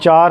4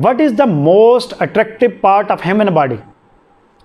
what is the most attractive part of human body؟